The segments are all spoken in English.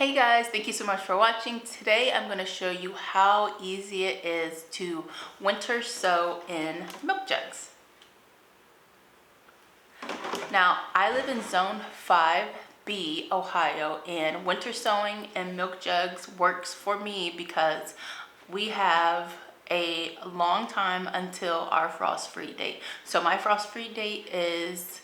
Hey guys, thank you so much for watching. Today I'm going to show you how easy it is to winter sow in milk jugs. Now, I live in Zone 5B, Ohio, and winter sowing in milk jugs works for me because we have a long time until our frost-free date. So my frost-free date is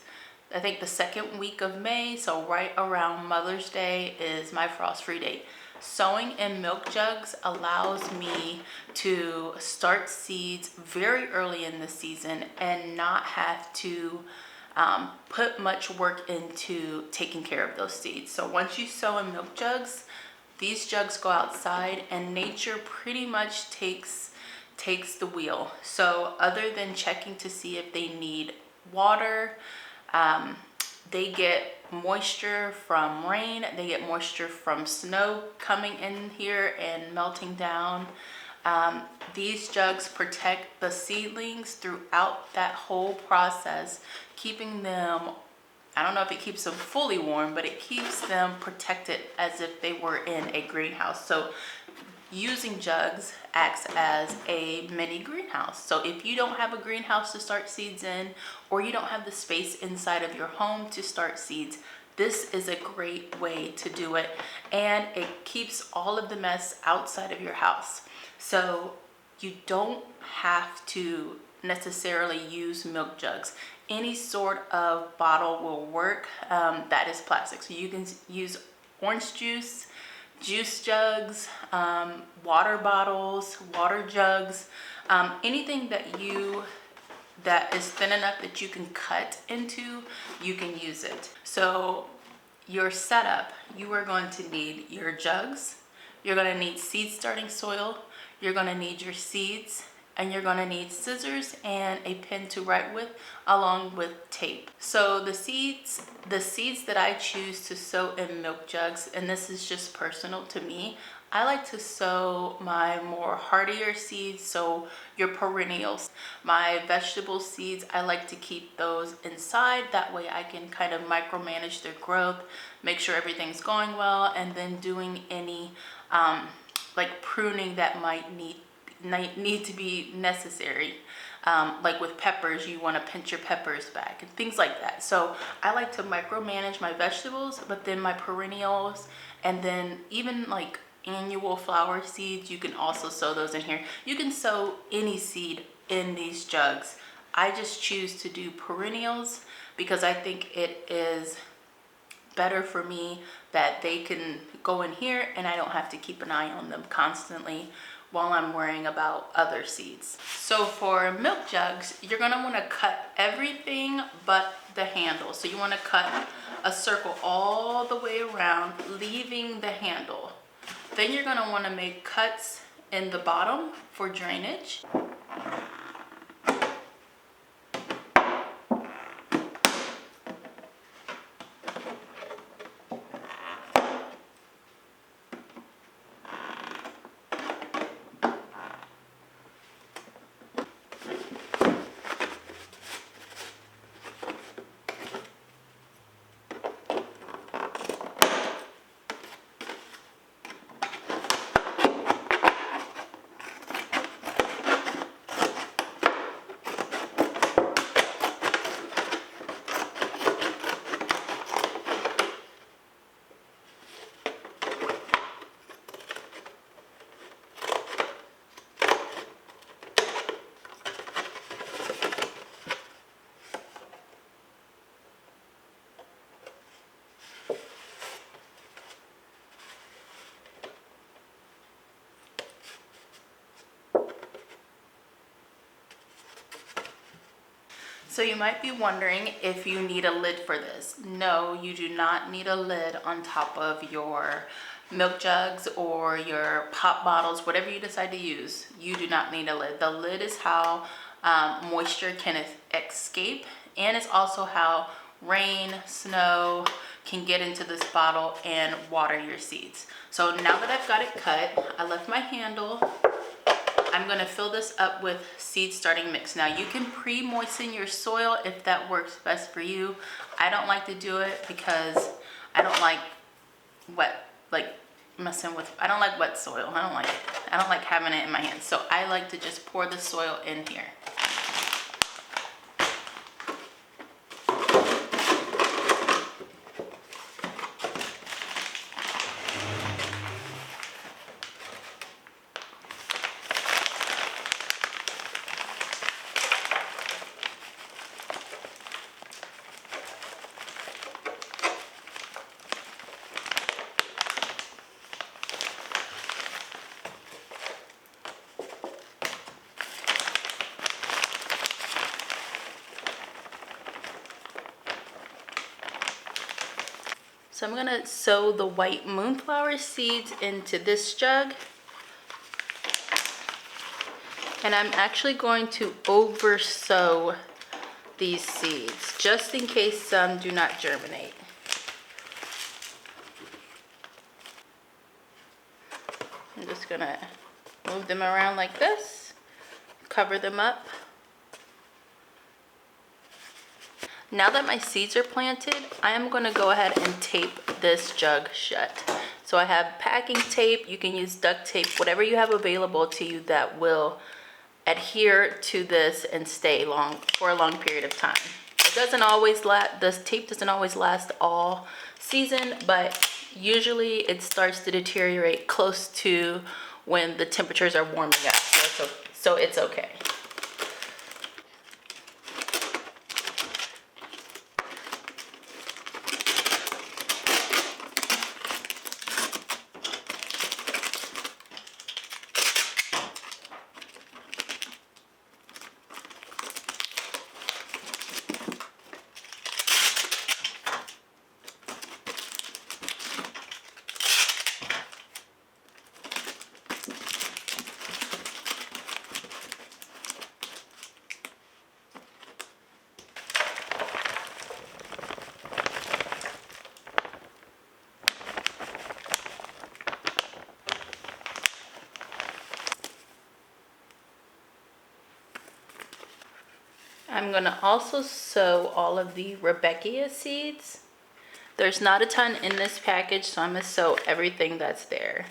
I think the second week of May, so right around Mother's Day is my frost-free date. Sowing in milk jugs allows me to start seeds very early in the season and not have to put much work into taking care of those seeds. So once you sow in milk jugs, these jugs go outside and nature pretty much takes the wheel. So other than checking to see if they need water, they get moisture from rain, they get moisture from snow coming in here and melting down. These jugs protect the seedlings throughout that whole process, keeping them, I don't know if it keeps them fully warm, but it keeps them protected as if they were in a greenhouse. So using jugs acts as a mini greenhouse. So if you don't have a greenhouse to start seeds in, or you don't have the space inside of your home to start seeds, this is a great way to do it, and it keeps all of the mess outside of your house. So you don't have to necessarily use milk jugs. Any sort of bottle will work that is plastic. So you can use orange juice jugs, water bottles, water jugs, anything that is thin enough that you can cut into, you can use it. So your setup, you are going to need your jugs, you're going to need seed starting soil, you're going to need your seeds, and you're going to need scissors and a pen to write with, along with tape. So the seeds that I choose to sow in milk jugs, and this is just personal to me, I like to sow my more hardier seeds, so your perennials. My vegetable seeds, I like to keep those inside. That way I can kind of micromanage their growth, make sure everything's going well, and then doing any like pruning that might need to be necessary. Like with peppers, you want to pinch your peppers back and things like that. So I like to micromanage my vegetables, but then my perennials, and then even like annual flower seeds, you can also sow those in here. You can sow any seed in these jugs. I just choose to do perennials because I think it is better for me that they can go in here and I don't have to keep an eye on them constantly while I'm worrying about other seeds. So for milk jugs, you're gonna wanna cut everything but the handle. So you wanna cut a circle all the way around, leaving the handle. Then you're gonna wanna make cuts in the bottom for drainage. So you might be wondering if you need a lid for this. No, you do not need a lid on top of your milk jugs or your pop bottles, whatever you decide to use. You do not need a lid. The lid is how moisture can escape, and it's also how rain, snow can get into this bottle and water your seeds. So now that I've got it cut, I left my handle. I'm going to fill this up with seed starting mix. Now you can pre-moisten your soil if that works best for you. I don't like to do it because I don't like wet, like messing with, I don't like wet soil. I don't like having it in my hands. So I like to just pour the soil in here. So I'm gonna sow the white moonflower seeds into this jug. And I'm actually going to over sow these seeds just in case some do not germinate. I'm just gonna move them around like this, cover them up. Now that my seeds are planted, I am going to go ahead and tape this jug shut. So I have packing tape, you can use duct tape, whatever you have available to you that will adhere to this and stay long for a long period of time. It doesn't always last, this tape doesn't always last all season, but usually it starts to deteriorate close to when the temperatures are warming up. So it's okay. I'm gonna also sow all of the Rebecca seeds. There's not a ton in this package, so I'm gonna sow everything that's there.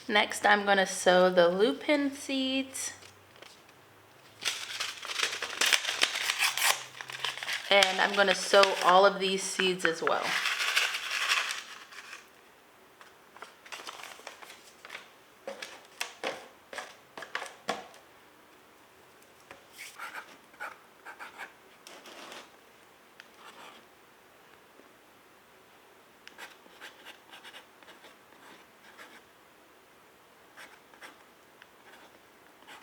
Next, I'm going to sow the lupin seeds. And I'm going to sow all of these seeds as well.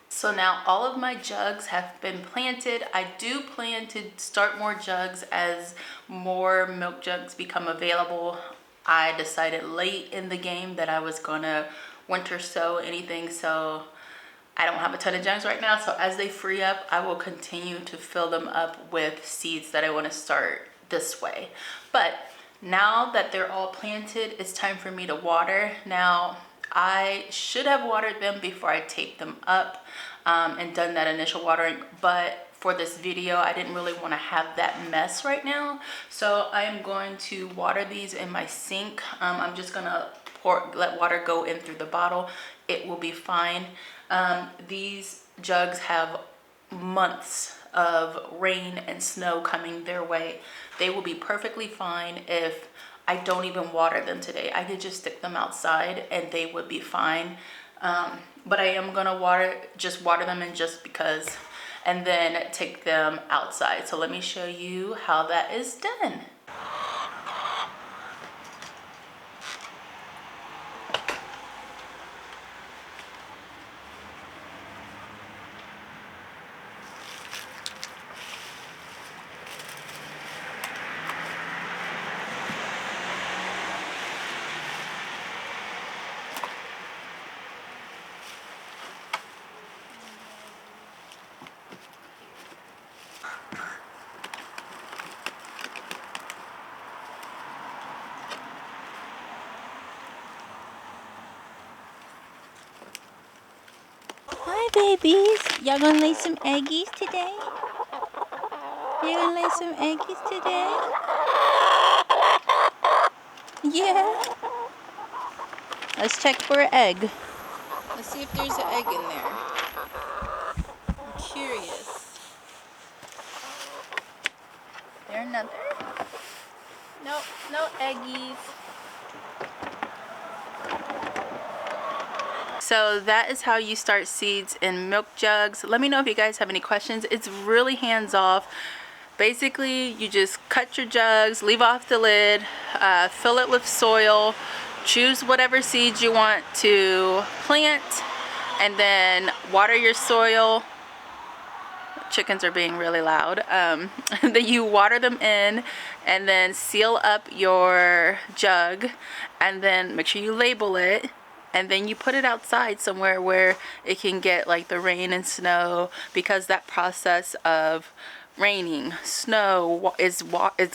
So now all of my jugs have been planted. I do plan to start more jugs as more milk jugs become available. I decided late in the game that I was gonna winter sow anything, so I don't have a ton of jugs right now. So as they free up, I will continue to fill them up with seeds that I want to start this way. But now that they're all planted, it's time for me to water. Now, I should have watered them before I taped them up and done that initial watering, but for this video, I didn't really want to have that mess right now. So I am going to water these in my sink. I'm just gonna let water go in through the bottle. It will be fine. These jugs have months of rain and snow coming their way. They will be perfectly fine if I don't even water them today. I could just stick them outside and they would be fine. But I am gonna just water them in just because, and then take them outside. So let me show you how that is done. Hi babies, y'all gonna lay some eggies today? You gonna lay some eggies today? Yeah. Let's check for an egg. Let's see if there's an egg in there. I'm curious. There another? Nope, no eggies. So that is how you start seeds in milk jugs. Let me know if you guys have any questions. It's really hands off. Basically, you just cut your jugs, leave off the lid, fill it with soil, choose whatever seeds you want to plant, and then water your soil. Chickens are being really loud. Then you water them in and then seal up your jug, and then make sure you label it. And then you put it outside somewhere where it can get like the rain and snow, because that process of raining, snow is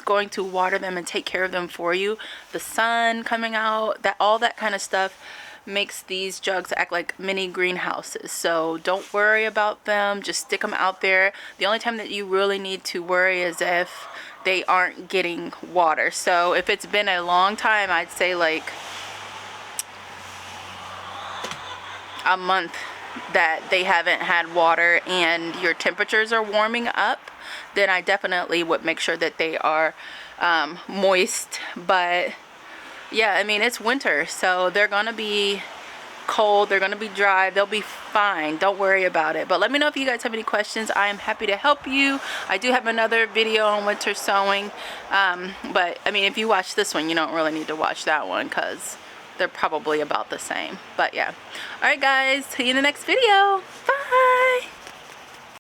going to water them and take care of them for you. The sun coming out, all that kind of stuff makes these jugs act like mini greenhouses. So don't worry about them, just stick them out there. The only time that you really need to worry is if they aren't getting water. So if it's been a long time, I'd say like a month that they haven't had water and your temperatures are warming up, then I definitely would make sure that they are moist. But yeah, I mean, it's winter, so they're gonna be cold, they're gonna be dry, they'll be fine. Don't worry about it. But let me know if you guys have any questions. I am happy to help you. I do have another video on winter sowing, but I mean, if you watch this one, you don't really need to watch that one because they're probably about the same. But yeah, all right guys, see you in the next video. Bye.